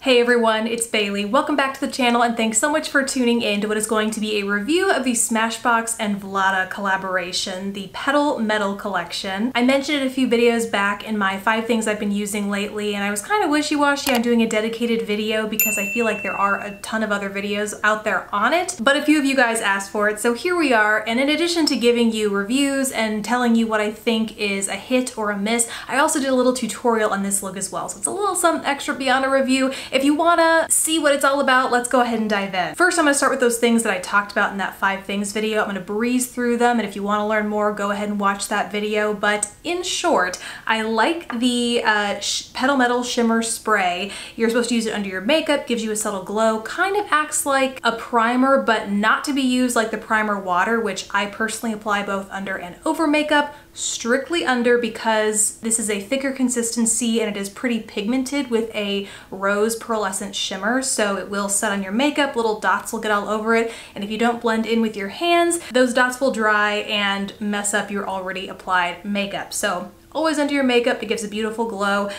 Hey everyone, it's Bailey. Welcome back to the channel and thanks so much for tuning in to what is going to be a review of the Smashbox and Vlada collaboration, the Petal Metal collection. I mentioned it a few videos back in my 5 things I've been using lately, and I was kind of wishy-washy on doing a dedicated video because I feel like there are a ton of other videos out there on it, but a few of you guys asked for it, so here we are. And in addition to giving you reviews and telling you what I think is a hit or a miss, I also did a little tutorial on this look as well, so it's a little something extra beyond a review. If you wanna see what it's all about, let's go ahead and dive in. First, I'm gonna start with those things that I talked about in that 5 things video. I'm gonna breeze through them, and if you wanna learn more, go ahead and watch that video. But in short, I like the Petal Metal Shimmer Spray. You're supposed to use it under your makeup, gives you a subtle glow, kind of acts like a primer, but not to be used like the primer water, which I personally apply both under and over makeup. Strictly under because this is a thicker consistency and it is pretty pigmented with a rose pearlescent shimmer, so it will set on your makeup, little dots will get all over it, and if you don't blend in with your hands, those dots will dry and mess up your already applied makeup. So always under your makeup, it gives a beautiful glow.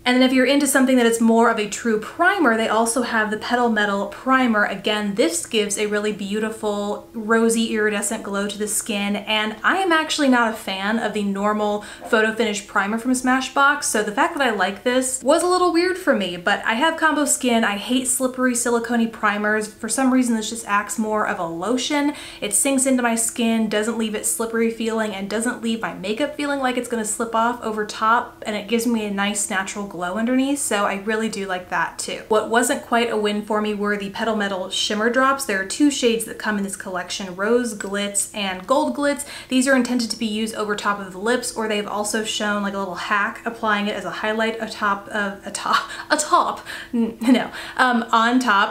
And then if you're into something that is more of a true primer, they also have the Petal Metal Primer. Again, this gives a really beautiful rosy iridescent glow to the skin, and I am actually not a fan of the normal photo finish primer from Smashbox, so the fact that I like this was a little weird for me, but I have combo skin. I hate slippery silicone primers. For some reason, this just acts more of a lotion. It sinks into my skin, doesn't leave it slippery feeling, and doesn't leave my makeup feeling like it's gonna slip off over top, and it gives me a nice natural glow underneath, so I really do like that too. What wasn't quite a win for me were the Petal Metal Shimmer Drops. There are 2 shades that come in this collection, Rose Glitz and Gold Glitz. These are intended to be used over top of the lips, or they've also shown like a little hack applying it as a highlight on top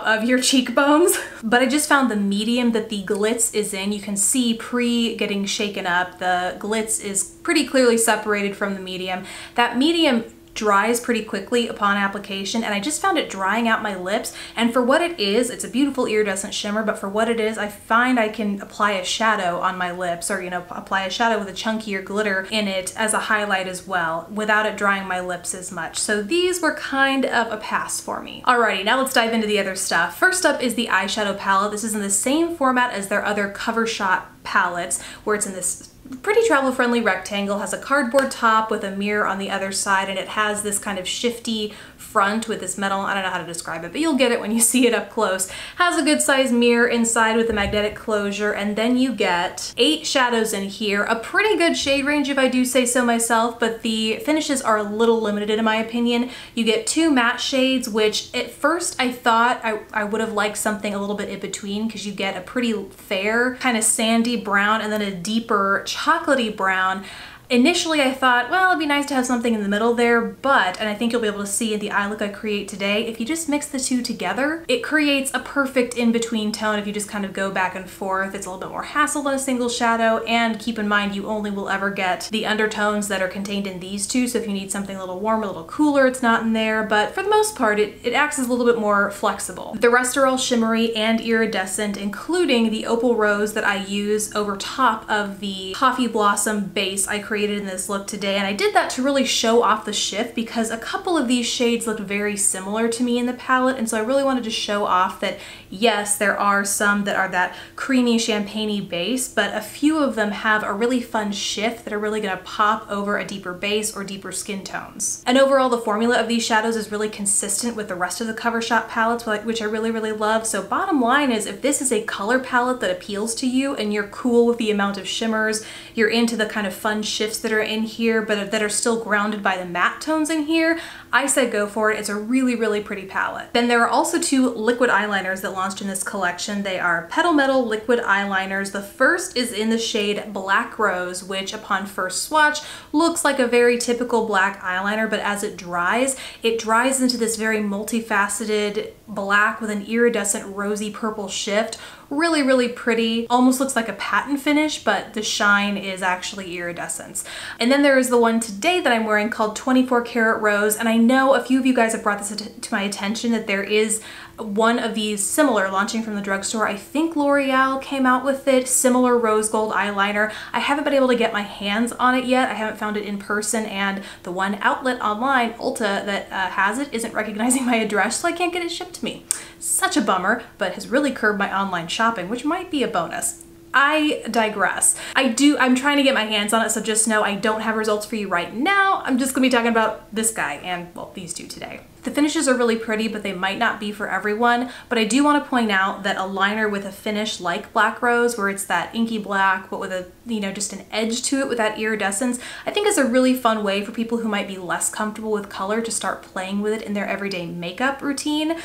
of your cheekbones. But I just found the medium that the glitz is in, you can see pre getting shaken up, the glitz is pretty clearly separated from the medium. That medium dries pretty quickly upon application, and I just found it drying out my lips. And for what it is, it's a beautiful iridescent shimmer, but for what it is, I find I can apply a shadow on my lips, or apply a shadow with a chunkier glitter in it as a highlight as well, without it drying my lips as much. So these were kind of a pass for me. Alrighty, now let's dive into the other stuff. First up is the eyeshadow palette. This is in the same format as their other cover shot palettes, where it's in this pretty travel-friendly rectangle, has a cardboard top with a mirror on the other side, and it has this kind of shifty front with this metal, I don't know how to describe it, but you'll get it when you see it up close. Has a good sized mirror inside with a magnetic closure, and then you get 8 shadows in here, a pretty good shade range if I do say so myself, but the finishes are a little limited in my opinion. You get 2 matte shades, which at first I thought I would have liked something a little bit in between, because you get a pretty fair kind of sandy brown and then a deeper chocolatey brown. Initially I thought, well, it'd be nice to have something in the middle there, but, and I think you'll be able to see in the eye look I create today, if you just mix the 2 together, it creates a perfect in-between tone. If you just kind of go back and forth, it's a little bit more hassle than a single shadow, and keep in mind you only will ever get the undertones that are contained in these 2, so if you need something a little warmer, a little cooler, it's not in there, but for the most part, it acts as a little bit more flexible. The rest are all shimmery and iridescent, including the opal rose that I use over top of the coffee blossom base I created in this look today, and I did that to really show off the shift because a couple of these shades looked very similar to me in the palette, and so I really wanted to show off that yes, there are some that are that creamy champagne-y base, but a few of them have a really fun shift that are really gonna pop over a deeper base or deeper skin tones. And overall, the formula of these shadows is really consistent with the rest of the cover shot palettes, which I really love. So bottom line is, if this is a color palette that appeals to you and you're cool with the amount of shimmers, you're into the kind of fun shifts that are in here but that are still grounded by the matte tones in here, I said go for it. It's a really pretty palette. Then there are also 2 liquid eyeliners that launched in this collection. They are Petal Metal liquid eyeliners. The first is in the shade Black Rose, which upon first swatch looks like a very typical black eyeliner, but as it dries into this very multifaceted black with an iridescent rosy purple shift. Really, really pretty. Almost looks like a patent finish, but the shine is actually iridescence. And then there is the one today that I'm wearing called 24 Karat Rose, and I know a few of you guys have brought this to my attention that there is one of these similar launching from the drugstore. I think L'Oreal came out with it, similar rose gold eyeliner. I haven't been able to get my hands on it yet. I haven't found it in person, and the one outlet online, Ulta, that has it isn't recognizing my address, so I can't get it shipped to me. Such a bummer, but has really curbed my online shopping, which might be a bonus. I digress. I'm trying to get my hands on it, so just know I don't have results for you right now. I'm just gonna be talking about this guy and, well, these two today. The finishes are really pretty, but they might not be for everyone. But I do want to point out that a liner with a finish like Black Rose, where it's that inky black, but with a, you know, just an edge to it with that iridescence, I think is a really fun way for people who might be less comfortable with color to start playing with it in their everyday makeup routine.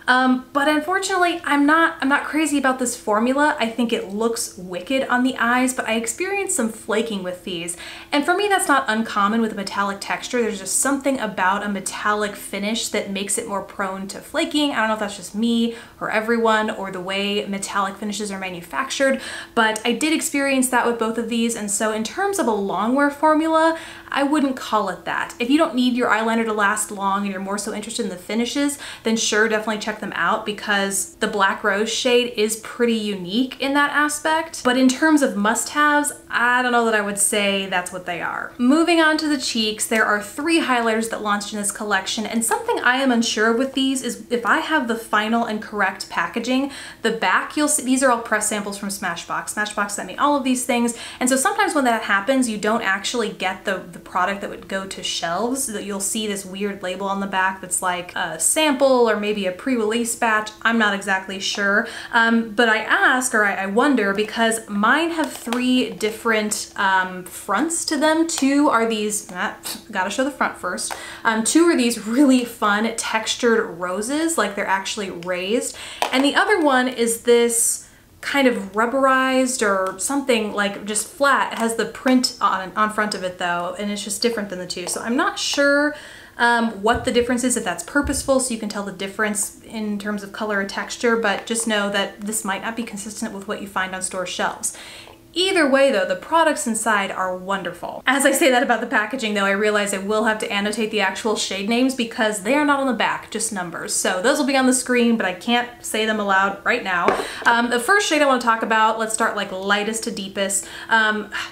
But unfortunately, I'm not crazy about this formula. I think it looks wicked on the eyes, but I experienced some flaking with these. And for me, that's not uncommon with a metallic texture. There's just something about a metallic finish that makes it more prone to flaking. I don't know if that's just me or everyone or the way metallic finishes are manufactured, but I did experience that with both of these. And so in terms of a longwear formula, I wouldn't call it that. If you don't need your eyeliner to last long and you're more so interested in the finishes, then sure, definitely check them out because the Black Rose shade is pretty unique in that aspect. But in terms of must-haves, I don't know that I would say that's what they are. Moving on to the cheeks, there are 3 highlighters that launched in this collection, and something I am unsure of with these is if I have the final and correct packaging, the back, you'll see, these are all press samples from Smashbox. Smashbox sent me all of these things, and so sometimes when that happens, you don't actually get the product that would go to shelves. That you'll see this weird label on the back that's like a sample or maybe a pre-release batch. I'm not exactly sure, but I ask, or I wonder, because mine have 3 different fronts to them. 2 are these, gotta show the front first. 2 are these really fun textured roses, like they're actually raised, and the other one is this kind of rubberized or something, like just flat. It has the print on front of it though, and it's just different than the 2. So I'm not sure what the difference is, if that's purposeful so you can tell the difference in terms of color or texture, but just know that this might not be consistent with what you find on store shelves. Either way though, the products inside are wonderful. As I say that about the packaging though, I realize I will have to annotate the actual shade names because they are not on the back, just numbers. So those will be on the screen, but I can't say them aloud right now. The first shade I want to talk about, let's start like lightest to deepest.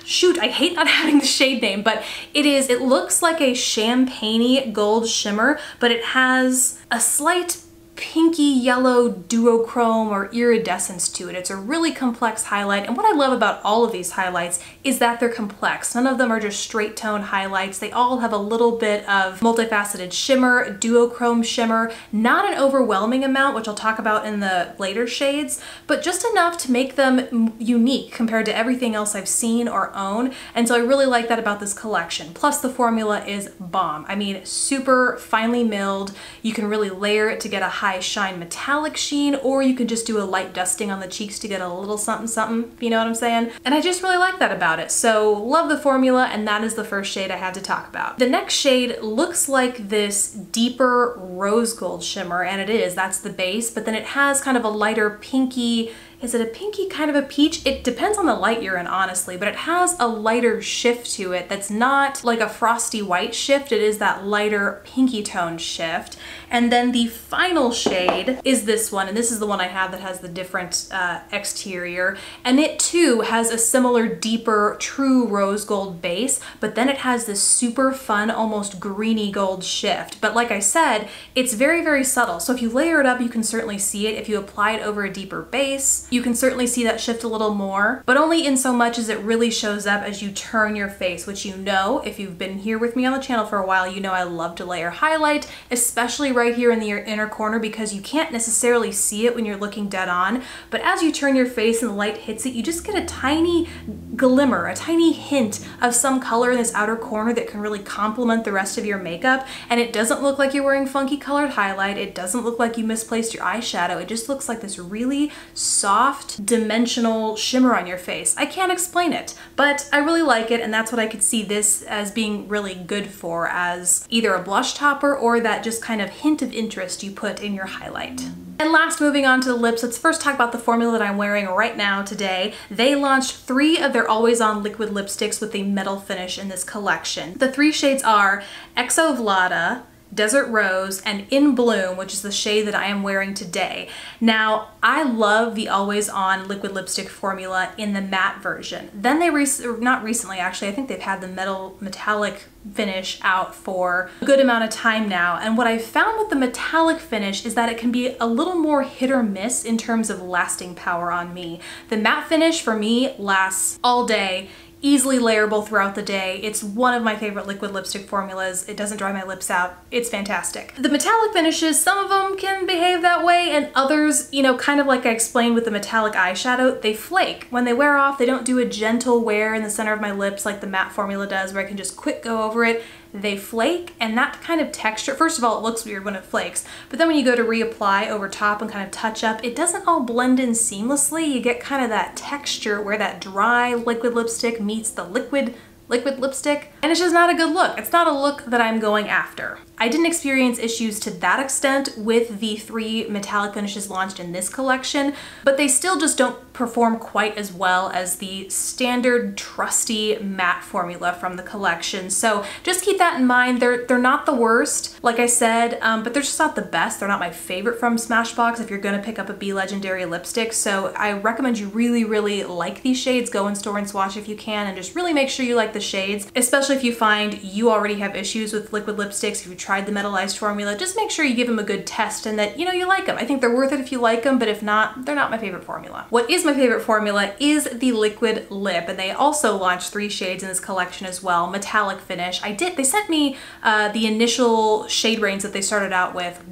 Shoot, I hate not having the shade name, but it looks like a champagne-y gold shimmer, but it has a slight pinky yellow duochrome or iridescence to it. It's a really complex highlight, and what I love about all of these highlights is that they're complex. None of them are just straight tone highlights. They all have a little bit of multifaceted shimmer, duochrome shimmer, not an overwhelming amount, which I'll talk about in the later shades, but just enough to make them unique compared to everything else I've seen or own. And so I really like that about this collection. Plus the formula is bomb. I mean, super finely milled. You can really layer it to get a high shine metallic sheen, or you can just do a light dusting on the cheeks to get a little something something, if you know what I'm saying. And I just really like that about it. So love the formula, and that is the first shade I had to talk about. The next shade looks like this deeper rose gold shimmer, and it is, that's the base, but then it has kind of a lighter pinky, is it a pinky kind of a peach? It depends on the light you're in, honestly, but it has a lighter shift to it that's not like a frosty white shift. It is that lighter pinky tone shift. And then the final shade is this one, and this is the one I have that has the different exterior, and it too has a similar deeper true rose gold base, but then it has this super fun almost greeny gold shift. But like I said, it's very, very subtle, so if you layer it up you can certainly see it. If you apply it over a deeper base, you can certainly see that shift a little more, but only in so much as it really shows up as you turn your face, which, you know, if you've been here with me on the channel for a while, you know I love to layer highlight, especially right here in the inner corner, because you can't necessarily see it when you're looking dead on, but as you turn your face and the light hits it, you just get a tiny glimmer, a tiny hint of some color in this outer corner that can really complement the rest of your makeup. And it doesn't look like you're wearing funky colored highlight, it doesn't look like you misplaced your eyeshadow, it just looks like this really soft dimensional shimmer on your face. I can't explain it, but I really like it, and that's what I could see this as being really good for, as either a blush topper or that just kind of hint of interest you put in your highlight. And last, moving on to the lips, let's first talk about the formula that I'm wearing right now today. They launched 3 of their always on liquid lipsticks with a metal finish in this collection. The 3 shades are Exo Vlada, Desert Rose, and In Bloom, which is the shade that I am wearing today. Now, I love the always on liquid lipstick formula in the matte version. Then they not recently actually, I think they've had the metallic finish out for a good amount of time now. And what I've found with the metallic finish is that it can be a little more hit or miss in terms of lasting power on me. The matte finish for me lasts all day, easily layerable throughout the day. It's one of my favorite liquid lipstick formulas. It doesn't dry my lips out. It's fantastic. The metallic finishes, some of them can behave that way, and others, you know, kind of like I explained with the metallic eyeshadow, they flake. When they wear off, they don't do a gentle wear in the center of my lips like the matte formula does, where I can just quick go over it. They flake, and that kind of texture, first of all, it looks weird when it flakes, but then when you go to reapply over top and kind of touch up, it doesn't all blend in seamlessly. You get kind of that texture where that dry liquid lipstick meets the liquid lipstick, and it's just not a good look. It's not a look that I'm going after. I didn't experience issues to that extent with the 3 metallic finishes launched in this collection, but they still just don't perform quite as well as the standard trusty matte formula from the collection. So just keep that in mind. They're not the worst, like I said, but they're just not the best. They're not my favorite from Smashbox if you're gonna pick up a Be Legendary lipstick. So I recommend you really like these shades. Go in store and swatch if you can, and just really make sure you like the shades, especially if you find you already have issues with liquid lipsticks. If you tried the metallized formula, just make sure you give them a good test and that, you know, you like them. I think they're worth it if you like them, but if not, they're not my favorite formula. What is my favorite formula is the liquid lip, and they also launched 3 shades in this collection as well. Metallic finish. They sent me the initial shade range that they started out with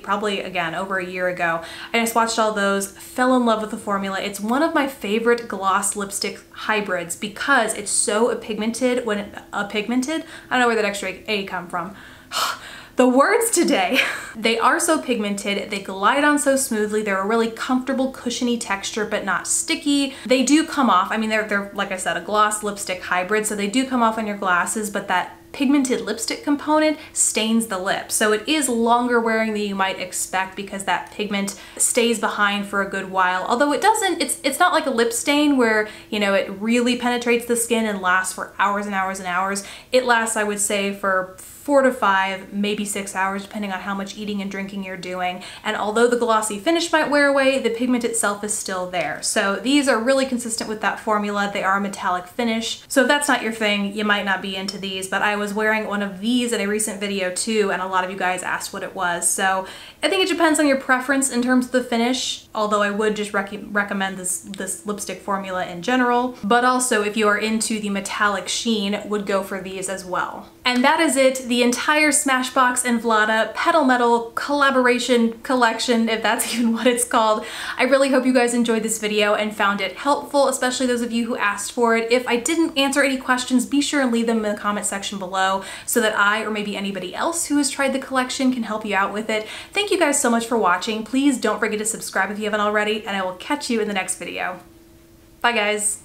probably again over a year ago. I just watched all those, fell in love with the formula. It's one of my favorite gloss lipstick hybrids because it's so pigmented I don't know where that extra A come from. The words today. They are so pigmented, they glide on so smoothly, they're a really comfortable, cushiony texture, but not sticky. They do come off, I mean, they're like I said, a gloss lipstick hybrid, so they do come off on your glasses, but that pigmented lipstick component stains the lip. So it is longer wearing than you might expect because that pigment stays behind for a good while. Although it doesn't, it's not like a lip stain where, you know, it really penetrates the skin and lasts for hours and hours and hours. It lasts, I would say, for 4 to 5, maybe 6 hours, depending on how much eating and drinking you're doing. And although the glossy finish might wear away, the pigment itself is still there. So these are really consistent with that formula. They are a metallic finish. So if that's not your thing, you might not be into these, but I was wearing one of these in a recent video too, and a lot of you guys asked what it was. So I think it depends on your preference in terms of the finish, although I would just recommend this lipstick formula in general. But also if you are into the metallic sheen, would go for these as well. And that is it, the entire Smashbox and Vlada Petal Metal collaboration collection, if that's even what it's called. I really hope you guys enjoyed this video and found it helpful, especially those of you who asked for it. If I didn't answer any questions, be sure and leave them in the comment section below so that I, or maybe anybody else who has tried the collection, can help you out with it. Thank you guys so much for watching. Please don't forget to subscribe if you haven't already, and I will catch you in the next video. Bye guys.